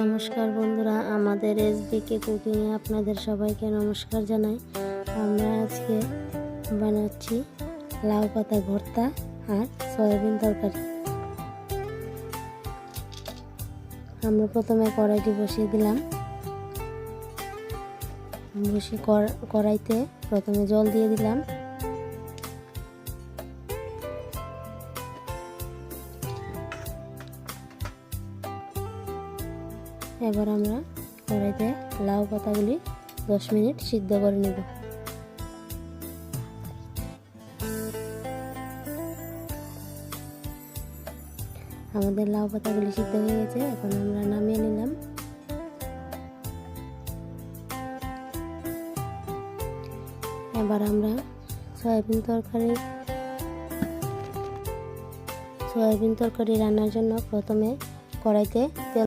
নমস্কার বন্ধুরা, আমাদের এসবিকে কুকিংয়ে আপনাদের সবাইকে নমস্কার জানাই। আমরা আজকে বানাচ্ছি লাউ পাতা ভর্তা আর সয়াবিন তরকারি। আমরা প্রথমে কড়াইটি বসিয়ে দিলাম। কড়াইতে প্রথমে জল দিয়ে দিলাম। এবার আমরা কড়াইতে লাউ পাতাগুলি 10 মিনিট সিদ্ধ করে নেব। আমাদের লাউ পাতাগুলি সিদ্ধ হয়ে গেছে, এখন আমরা নামিয়ে নিলাম। এবার আমরা সয়াবিন তরকারি রান্নার জন্য প্রথমে কড়াইতে তেল